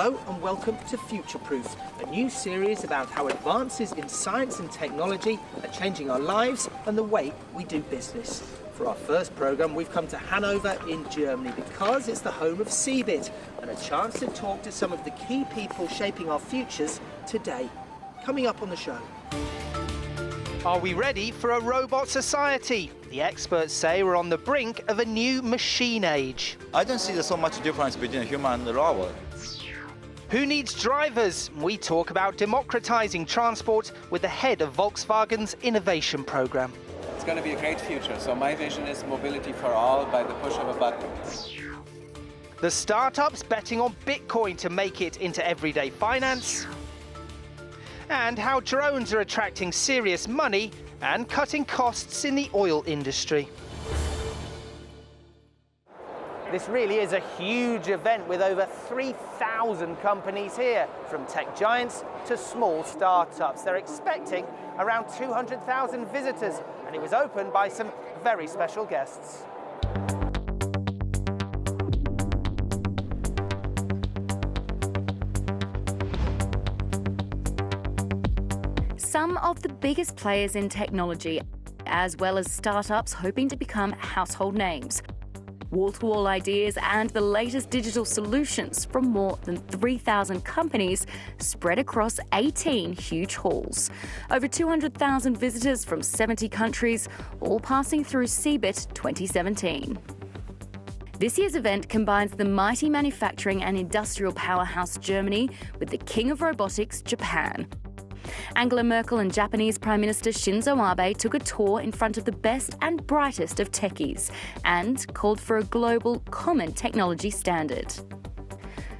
Hello and welcome to Future Proof, a new series about how advances in science and technology are changing our lives and the way we do business. For our first programme, we've come to Hannover in Germany because it's the home of CeBIT and a chance to talk to some of the key people shaping our futures today. Coming up on the show. Are we ready for a robot society? The experts say we're on the brink of a new machine age. I don't see so much difference between a human and a robot. Who needs drivers? We talk about democratizing transport with the head of Volkswagen's innovation program. It's going to be a great future. So my vision is mobility for all by the push of a button. The startups betting on Bitcoin to make it into everyday finance. And how drones are attracting serious money and cutting costs in the oil industry. This really is a huge event with over 3,000 companies here, from tech giants to small startups. They're expecting around 200,000 visitors, and it was opened by some very special guests. Some of the biggest players in technology, as well as startups hoping to become household names. Wall-to-wall ideas and the latest digital solutions from more than 3,000 companies spread across 18 huge halls. Over 200,000 visitors from 70 countries, all passing through CeBIT 2017. This year's event combines the mighty manufacturing and industrial powerhouse Germany with the king of robotics, Japan. Angela Merkel and Japanese Prime Minister Shinzo Abe took a tour in front of the best and brightest of techies and called for a global common technology standard.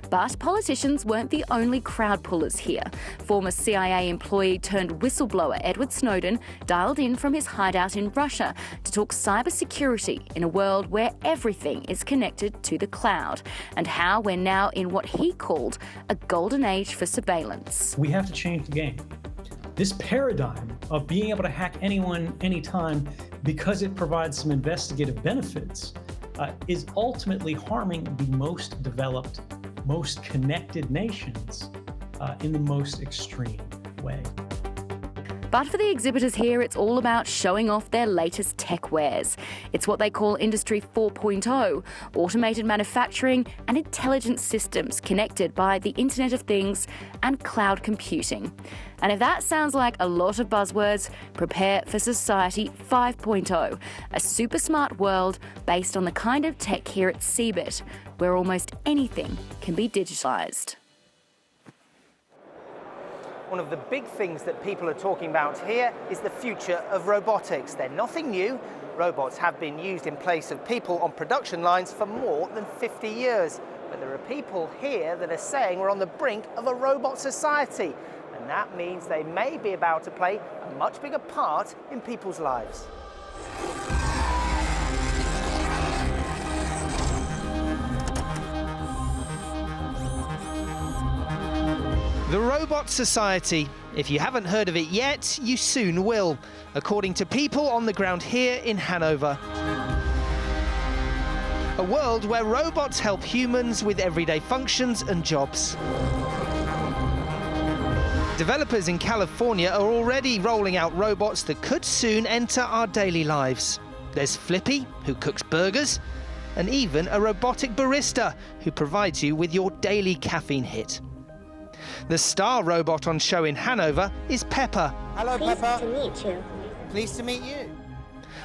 But politicians weren't the only crowd pullers here. Former CIA employee turned whistleblower Edward Snowden dialed in from his hideout in Russia to talk cybersecurity in a world where everything is connected to the cloud and how we're now in what he called a golden age for surveillance. We have to change the game. This paradigm of being able to hack anyone, anytime, because it provides some investigative benefits, is ultimately harming the most developed, most connected nations in the most extreme way. But for the exhibitors here, it's all about showing off their latest tech wares. It's what they call Industry 4.0, automated manufacturing and intelligent systems connected by the Internet of Things and cloud computing. And if that sounds like a lot of buzzwords, prepare for Society 5.0, a super smart world based on the kind of tech here at CeBIT, where almost anything can be digitalised. One of the big things that people are talking about here is the future of robotics. They're nothing new. Robots have been used in place of people on production lines for more than 50 years. But there are people here that are saying we're on the brink of a robot society. And that means they may be about to play a much bigger part in people's lives. The Robot Society. If you haven't heard of it yet, you soon will, according to people on the ground here in Hannover. A world where robots help humans with everyday functions and jobs. Developers in California are already rolling out robots that could soon enter our daily lives. There's Flippy, who cooks burgers, and even a robotic barista who provides you with your daily caffeine hit. The star robot on show in Hannover is Pepper. Hello, Pepper. Pleased to meet you. Pleased to meet you.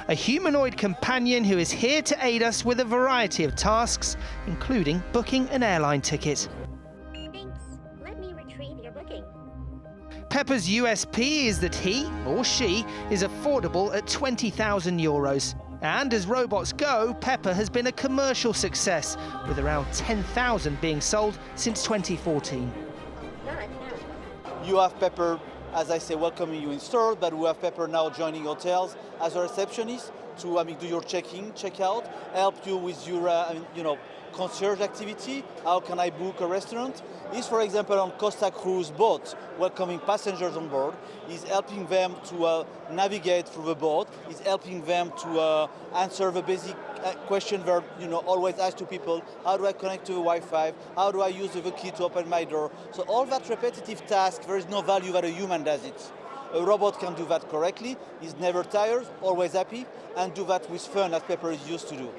A humanoid companion who is here to aid us with a variety of tasks, including booking an airline ticket. Thanks. Let me retrieve your booking. Pepper's USP is that he, or she, is affordable at €20,000. And as robots go, Pepper has been a commercial success, with around 10,000 being sold since 2014. You have Pepper, as I say, welcoming you in store, but we have Pepper now joining hotels as a receptionist. to do your check-in, check-out, help you with your concierge activity. How can I book a restaurant? Is, for example, on Costa Cruise boat, welcoming passengers on board, is helping them to navigate through the boat, is helping them to answer the basic question they're always ask to people: how do I connect to the Wi-Fi? How do I use the key to open my door? So all that repetitive task, there is no value that a human does it. A robot can do that correctly, is never tired, always happy, and do that with fun as Pepper is used to do.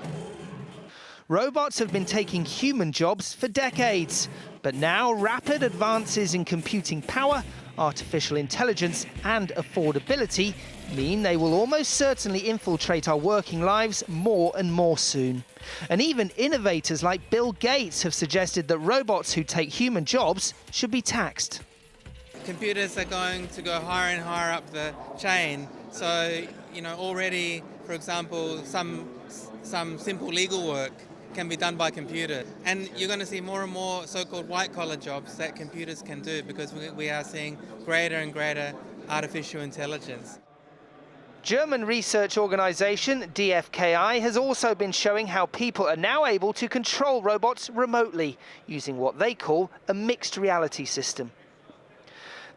Robots have been taking human jobs for decades, but now rapid advances in computing power, artificial intelligence and affordability mean they will almost certainly infiltrate our working lives more and more soon. And even innovators like Bill Gates have suggested that robots who take human jobs should be taxed. Computers are going to go higher and higher up the chain. So, already, for example, some simple legal work can be done by computer. And you're going to see more and more so-called white-collar jobs that computers can do, because we are seeing greater and greater artificial intelligence. German research organisation DFKI has also been showing how people are now able to control robots remotely using what they call a mixed reality system.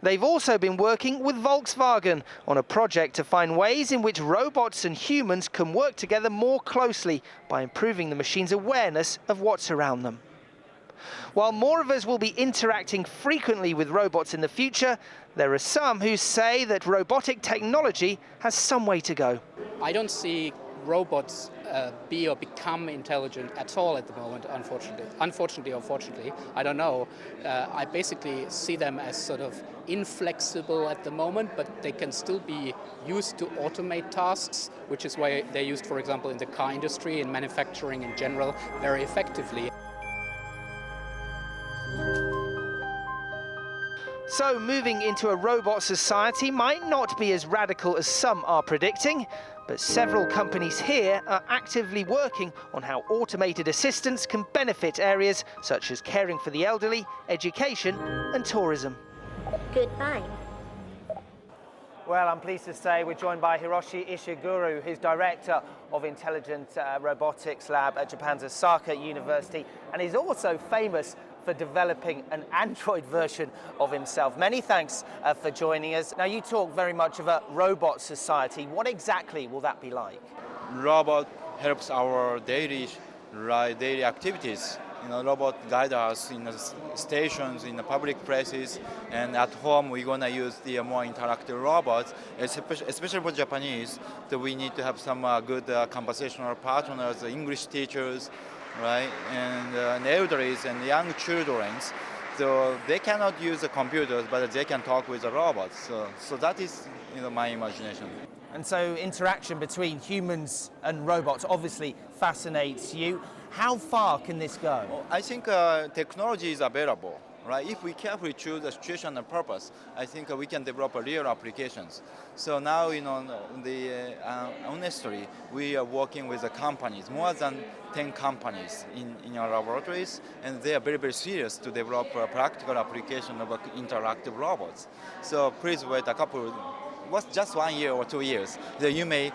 They've also been working with Volkswagen on a project to find ways in which robots and humans can work together more closely by improving the machine's awareness of what's around them. While more of us will be interacting frequently with robots in the future, there are some who say that robotic technology has some way to go. I don't see robots be or become intelligent at all at the moment, unfortunately. Unfortunately or fortunately, I don't know. I basically see them as sort of inflexible at the moment, but they can still be used to automate tasks, which is why they're used, for example, in the car industry and manufacturing in general, very effectively. So moving into a robot society might not be as radical as some are predicting, but several companies here are actively working on how automated assistants can benefit areas such as caring for the elderly, education and tourism. Goodbye. Well, I'm pleased to say we're joined by Hiroshi Ishiguro, who's director of Intelligent Robotics Lab at Japan's Osaka University, and he's also famous for developing an Android version of himself. Many thanks for joining us. Now, you talk very much of a robot society. What exactly will that be like? Robot helps our daily activities. Robot guide us in the stations, in the public places, and at home we're gonna use the more interactive robots, especially for Japanese. So we need to have some good conversational partners, English teachers, right, and elderlies and young children. So they cannot use the computers, but they can talk with the robots. So that is, my imagination. And so interaction between humans and robots obviously fascinates you. How far can this go? I think technology is available, right? If we carefully choose the situation and purpose, I think we can develop real applications. So now, honestly, we are working with the companies, more than 10 companies in our laboratories, and they are very, very serious to develop a practical application of interactive robots. So please wait a couple. Just 1 year or 2 years, then you may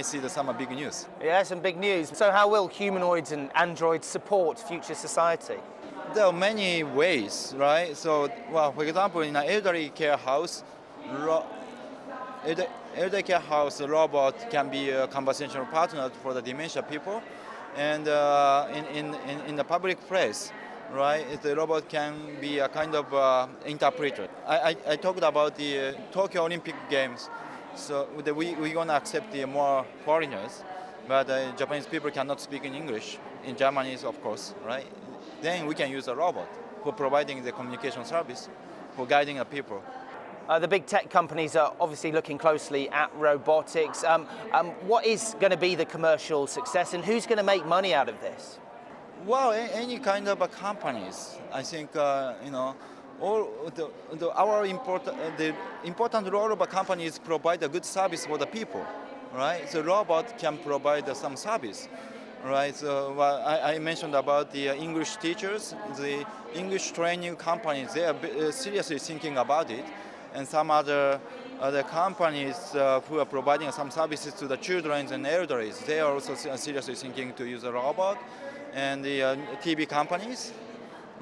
see some big news. Yeah, some big news. So how will humanoids and androids support future society? There are many ways, right? So, for example, in an elderly care house, the robot can be a conversational partner for the dementia people, and in the public place, right, the robot can be a kind of interpreter. I talked about the Tokyo Olympic Games, so we're going to accept the more foreigners, but Japanese people cannot speak in English, in Japanese, of course, right? Then we can use a robot for providing the communication service, for guiding the people. The big tech companies are obviously looking closely at robotics. What is going to be the commercial success, and who's going to make money out of this? Well, any kind of companies, I think, all the important role of a company is provide a good service for the people, right? The robot can provide some service, right? So I mentioned about the English teachers, the English training companies, they are seriously thinking about it, and some other the companies who are providing some services to the children and elderly, they are also seriously thinking to use a robot, and the TV companies,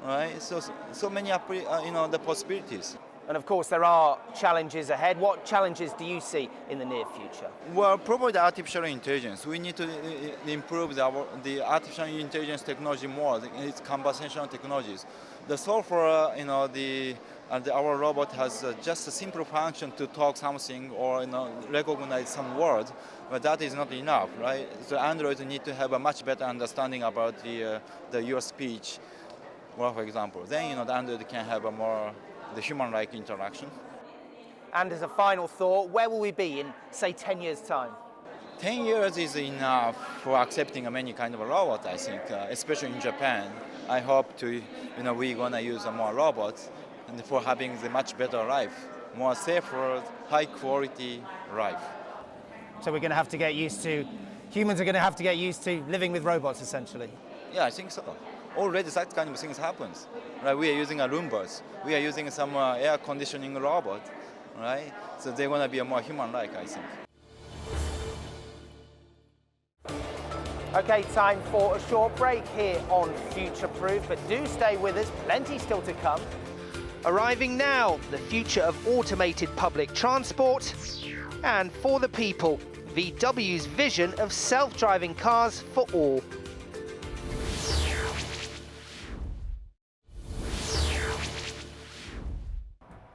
right? So many the possibilities. And of course, there are challenges ahead. What challenges do you see in the near future? Well, probably the artificial intelligence. We need to improve the artificial intelligence technology more. It's conversational technologies. The software, our robot has just a simple function to talk something or recognize some word, but that is not enough, right? So Android need to have a much better understanding about your speech, well, for example. Then the Android can have the human-like interaction. And as a final thought, where will we be in, say, 10 years' time? 10 years is enough for accepting many kind of robot, I think, especially in Japan. I hope we're gonna use more robots and for having the much better life, more safer, high-quality life. So we're going to have to get used to, humans are going to have to get used to living with robots, essentially. Yeah, I think so. Already that kind of things happens. Right? We are using Roombas. We are using some air conditioning robot, right? So they're going to be more human-like, I think. Okay, time for a short break here on Future Proof, but do stay with us, plenty still to come. Arriving now, the future of automated public transport, and for the people, VW's vision of self-driving cars for all.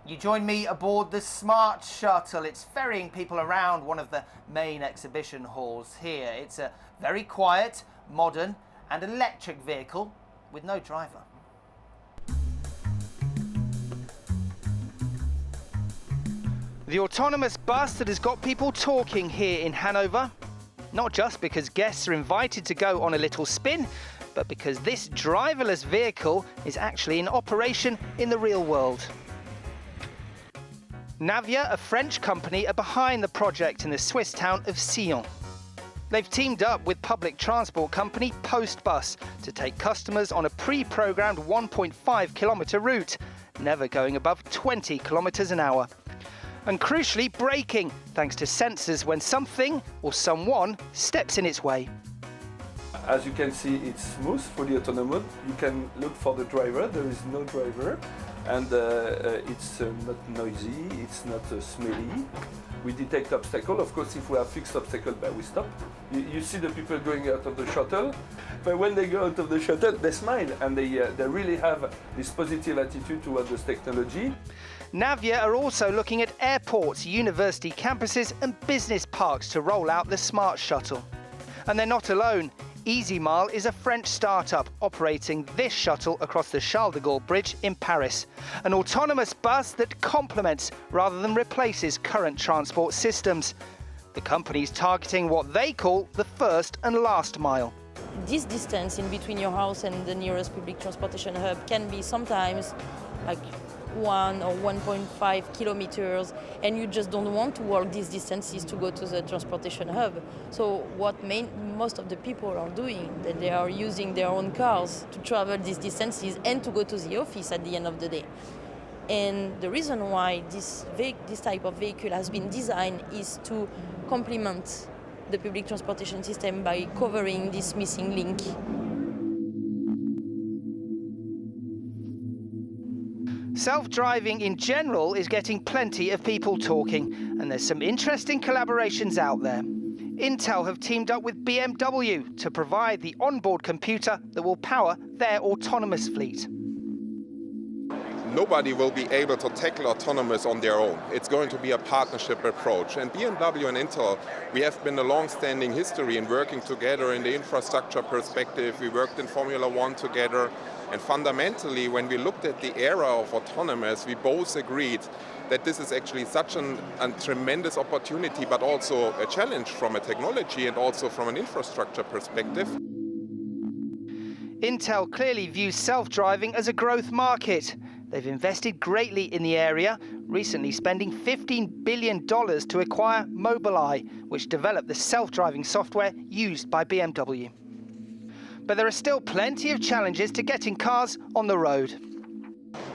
You join me aboard the Smart Shuttle. It's ferrying people around one of the main exhibition halls here. It's a very quiet, modern and electric vehicle with no driver. The autonomous bus that has got people talking here in Hannover, not just because guests are invited to go on a little spin, but because this driverless vehicle is actually in operation in the real world. Navia, a French company, are behind the project in the Swiss town of Sion. They've teamed up with public transport company Postbus to take customers on a pre-programmed 1.5-kilometre route, never going above 20 kilometres an hour. And crucially braking, thanks to sensors when something or someone steps in its way. As you can see, it's smooth, fully autonomous. You can look for the driver, there is no driver. And it's not noisy, it's not smelly. We detect obstacle. Of course, if we have fixed obstacle, we stop. You see the people going out of the shuttle, but when they go out of the shuttle, they smile and they really have this positive attitude towards this technology. Navia are also looking at airports, university campuses and business parks to roll out the Smart Shuttle. And they're not alone. EasyMile is a French startup operating this shuttle across the Charles de Gaulle Bridge in Paris. An autonomous bus that complements rather than replaces current transport systems. The company's targeting what they call the first and last mile. This distance in between your house and the nearest public transportation hub can be sometimes like 1 or 1.5 kilometers, and you just don't want to walk these distances to go to the transportation hub. So what most of the people are doing, that they are using their own cars to travel these distances and to go to the office at the end of the day. And the reason why this type of vehicle has been designed is to complement the public transportation system by covering this missing link. Self-driving in general is getting plenty of people talking, and there's some interesting collaborations out there. Intel have teamed up with BMW to provide the onboard computer that will power their autonomous fleet. Nobody will be able to tackle autonomous on their own. It's going to be a partnership approach. And BMW and Intel, we have been a long-standing history in working together in the infrastructure perspective. We worked in Formula One together. And fundamentally, when we looked at the era of autonomous, we both agreed that this is actually such a tremendous opportunity, but also a challenge from a technology and also from an infrastructure perspective. Intel clearly views self-driving as a growth market. They've invested greatly in the area, recently spending $15 billion to acquire Mobileye, which developed the self-driving software used by BMW. But there are still plenty of challenges to getting cars on the road.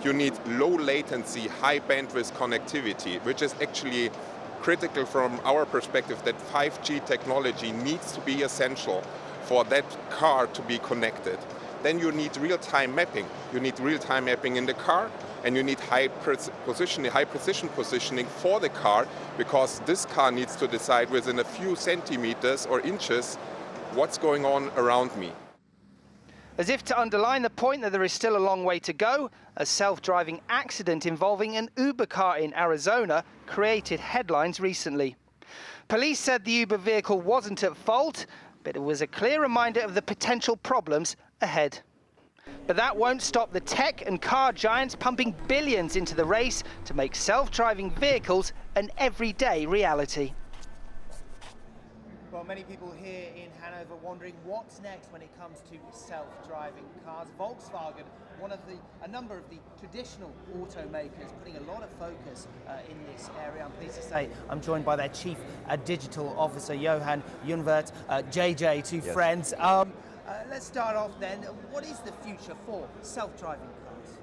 you need low latency, high bandwidth connectivity, which is actually critical from our perspective that 5G technology needs to be essential for that car to be connected. Then you need real-time mapping. You need real-time mapping in the car, and you need high precision positioning for the car, because this car needs to decide within a few centimeters or inches what's going on around me. As if to underline the point that there is still a long way to go, a self-driving accident involving an Uber car in Arizona created headlines recently. Police said the Uber vehicle wasn't at fault, but it was a clear reminder of the potential problems ahead. But that won't stop the tech and car giants pumping billions into the race to make self-driving vehicles an everyday reality. Well, many people here in Hanover wondering what's next when it comes to self-driving cars. Volkswagen, a number of the traditional automakers, putting a lot of focus in this area. I'm pleased to say I'm joined by their Chief Digital Officer, Johan Junvert, JJ, two friends. Let's start off then. What is the future for self-driving cars?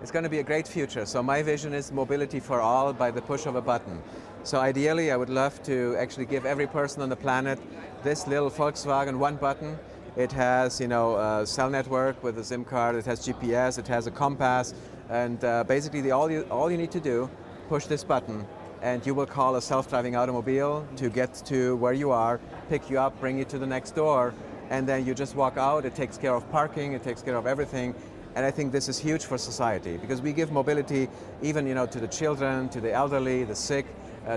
It's going to be a great future. So my vision is mobility for all by the push of a button. So ideally, I would love to actually give every person on the planet this little Volkswagen one button. It has, a cell network with a SIM card. It has GPS. It has a compass, and basically, all you need to do, push this button, and you will call a self-driving automobile to get to where you are, pick you up, bring you to the next door, and then you just walk out. It takes care of parking. It takes care of everything. And I think this is huge for society, because we give mobility even, to the children, to the elderly, the sick,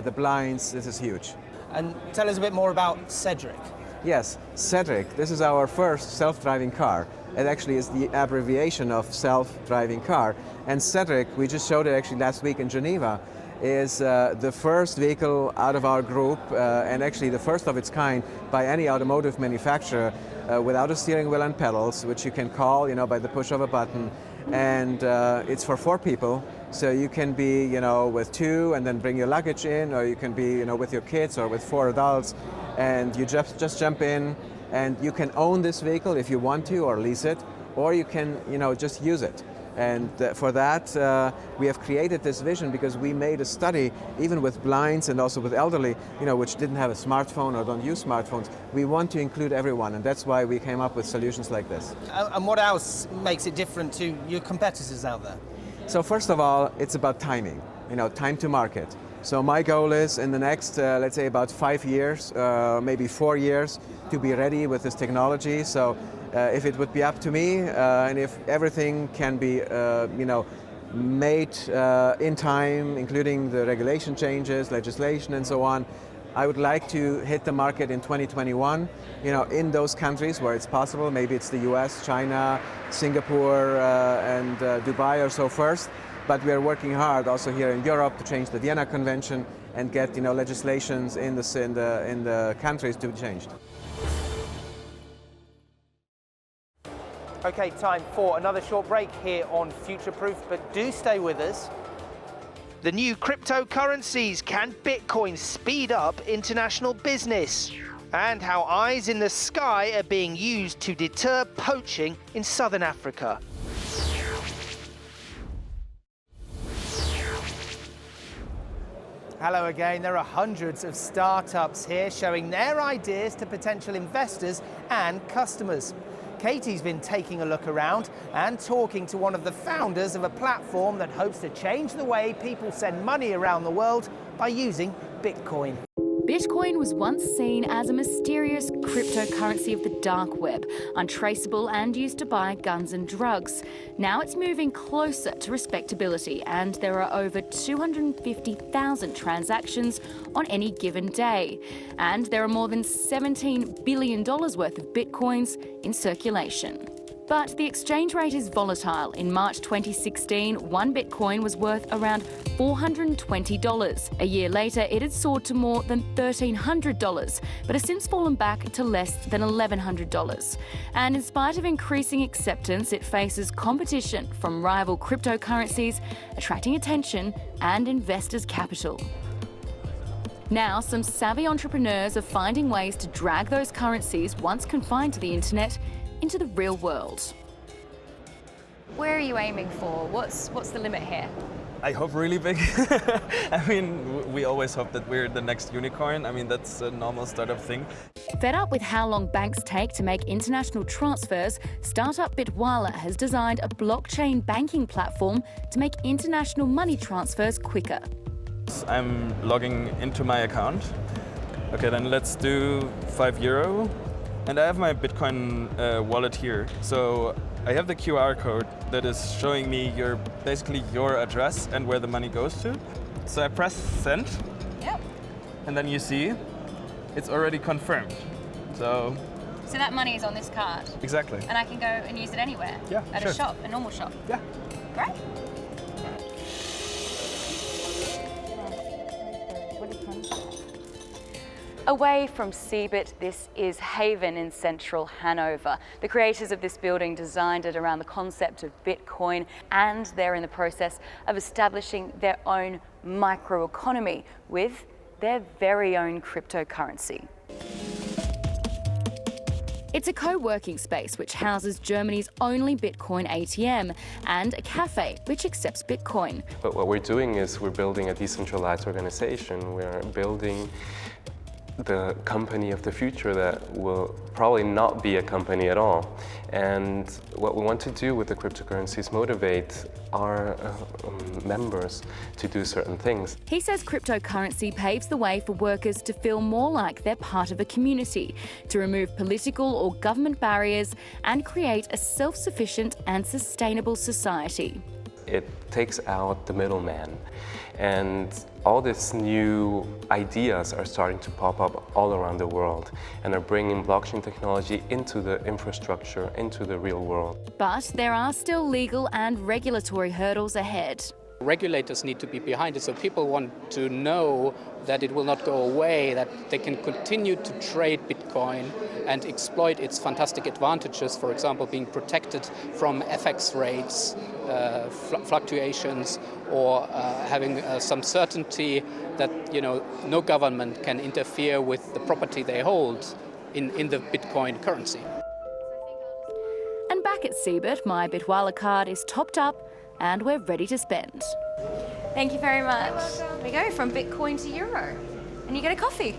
the blinds. This is huge. And tell us a bit more about CeDric. Yes, CeDric. This is our first self-driving car. It actually is the abbreviation of self-driving car. And CeDric, we just showed it actually last week in Geneva, is the first vehicle out of our group, and actually the first of its kind by any automotive manufacturer, without a steering wheel and pedals, which you can call, by the push of a button. And it's for 4 people, so you can be, with 2 and then bring your luggage in, or you can be, with your kids or with 4 adults, and you just jump in, and you can own this vehicle if you want to, or lease it, or you can, just use it. And for that, we have created this vision because we made a study, even with blinds and also with elderly, which didn't have a smartphone or don't use smartphones. We want to include everyone, and that's why we came up with solutions like this. And what else makes it different to your competitors out there? So first of all, it's about timing, time to market. So my goal is in the next, let's say about 5 years, maybe 4 years, to be ready with this technology. So if it would be up to me, and if everything can be, made in time, including the regulation changes, legislation, and so on, I would like to hit the market in 2021, in those countries where it's possible. Maybe it's the US, China, Singapore, and Dubai or so first. But we are working hard also here in Europe to change the Vienna Convention and get, legislations in the countries to be changed. Okay, time for another short break here on Future Proof, but do stay with us. The new cryptocurrencies, can Bitcoin speed up international business? And how eyes in the sky are being used to deter poaching in southern Africa. Hello again. There are hundreds of startups here showing their ideas to potential investors and customers. Katie's been taking a look around and talking to one of the founders of a platform that hopes to change the way people send money around the world by using Bitcoin. Bitcoin was once seen as a mysterious cryptocurrency of the dark web, untraceable and used to buy guns and drugs. Now it's moving closer to respectability, and there are over 250,000 transactions on any given day. And there are more than $17 billion worth of Bitcoins in circulation. But the exchange rate is volatile. In March 2016, one Bitcoin was worth around $420. A year later, it had soared to more than $1,300, but has since fallen back to less than $1,100. And in spite of increasing acceptance, it faces competition from rival cryptocurrencies, attracting attention and investors' capital. Now, some savvy entrepreneurs are finding ways to drag those currencies, once confined to the internet, into the real world. Where are you aiming for? What's the limit here? I hope really big. I mean, we always hope that we're the next unicorn. I mean, that's a normal startup thing. Fed up with how long banks take to make international transfers, startup Bitwala has designed a blockchain banking platform to make international money transfers quicker. I'm logging into my account. Okay, then let's do €5. And I have my Bitcoin wallet here. So I have the QR code that is showing me basically your address and where the money goes to. So I press send. Yep. And then you see it's already confirmed. So that money is on this card? Exactly. And I can go and use it anywhere? Yeah, At sure. a shop, a normal shop? Yeah. Great. Away from CeBIT, this is Haven in central Hannover. The creators of this building designed it around the concept of Bitcoin, and they're in the process of establishing their own microeconomy with their very own cryptocurrency. It's a co-working space which houses Germany's only Bitcoin ATM and a cafe which accepts Bitcoin. But what we're doing is we're building a decentralized organization. We're building the company of the future that will probably not be a company at all. And what we want to do with the cryptocurrency is motivate our members to do certain things. He says cryptocurrency paves the way for workers to feel more like they're part of a community, to remove political or government barriers and create a self-sufficient and sustainable society. It takes out the middleman, and all these new ideas are starting to pop up all around the world and are bringing blockchain technology into the infrastructure, into the real world. But there are still legal and regulatory hurdles ahead. Regulators need to be behind it, so people want to know that it will not go away, that they can continue to trade Bitcoin and exploit its fantastic advantages, for example, being protected from FX rates, fluctuations, or having some certainty that no government can interfere with the property they hold in the Bitcoin currency. And back at CeBIT, my Bitwala card is topped up and we're ready to spend. Thank you very much. We go from Bitcoin to Euro, and you get a coffee.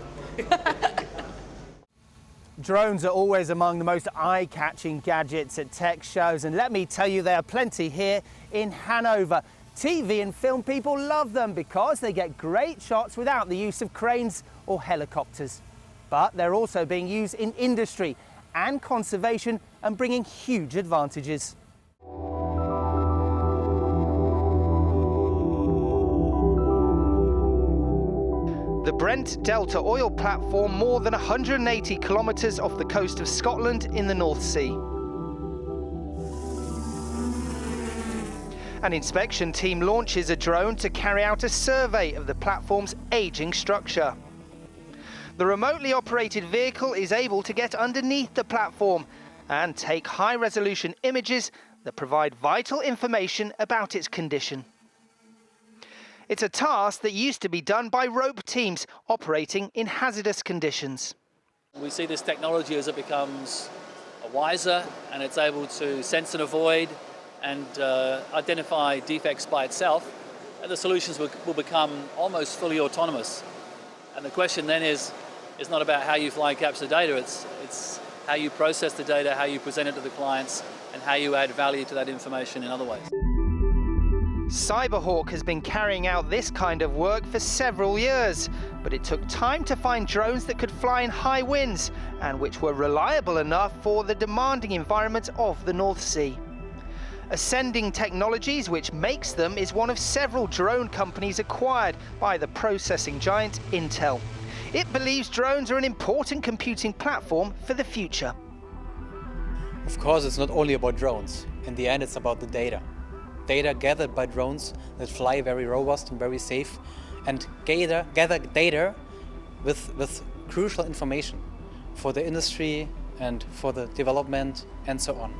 Drones are always among the most eye-catching gadgets at tech shows, and let me tell you, there are plenty here in Hannover. TV and film people love them because they get great shots without the use of cranes or helicopters. But they're also being used in industry and conservation and bringing huge advantages. The Brent Delta oil platform, more than 180 kilometres off the coast of Scotland in the North Sea. An inspection team launches a drone to carry out a survey of the platform's ageing structure. The remotely operated vehicle is able to get underneath the platform and take high-resolution images that provide vital information about its condition. It's a task that used to be done by rope teams operating in hazardous conditions. We see this technology as it becomes wiser and it's able to sense and avoid and identify defects by itself, and the solutions will become almost fully autonomous. And the question then is not about how you fly and capture data, it's how you process the data, how you present it to the clients, and how you add value to that information in other ways. Cyberhawk has been carrying out this kind of work for several years, but it took time to find drones that could fly in high winds and which were reliable enough for the demanding environment of the North Sea. Ascending Technologies, which makes them, is one of several drone companies acquired by the processing giant Intel. It believes drones are an important computing platform for the future. Of course, it's not only about drones. In the end, it's about the data. Data gathered by drones that fly very robust and very safe, and gather data with crucial information for the industry and for the development and so on.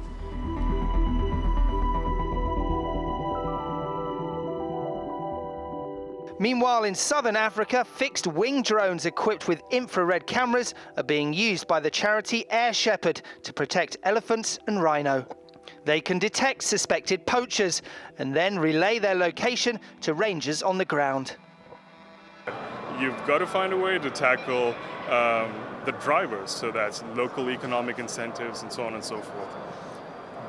Meanwhile, in southern Africa, fixed-wing drones equipped with infrared cameras are being used by the charity Air Shepherd to protect elephants and rhino. They can detect suspected poachers and then relay their location to rangers on the ground. You've got to find a way to tackle the drivers, so that's local economic incentives and so on and so forth.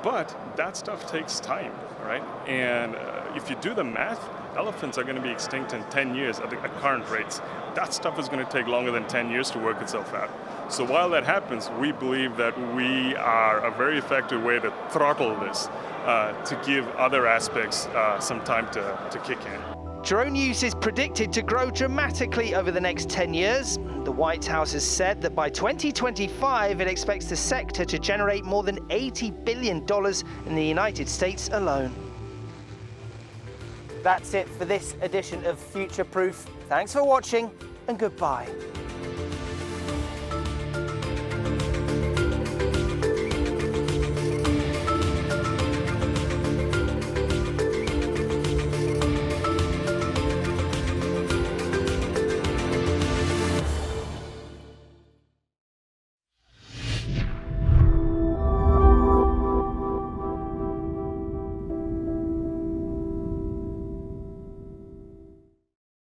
But that stuff takes time, right? And if you do the math, elephants are going to be extinct in 10 years at current rates. That stuff is going to take longer than 10 years to work itself out. So while that happens, we believe that we are a very effective way to throttle this, to give other aspects some time to kick in. Drone use is predicted to grow dramatically over the next 10 years. The White House has said that by 2025, it expects the sector to generate more than $80 billion in the United States alone. That's it for this edition of Future Proof. Thanks for watching and goodbye.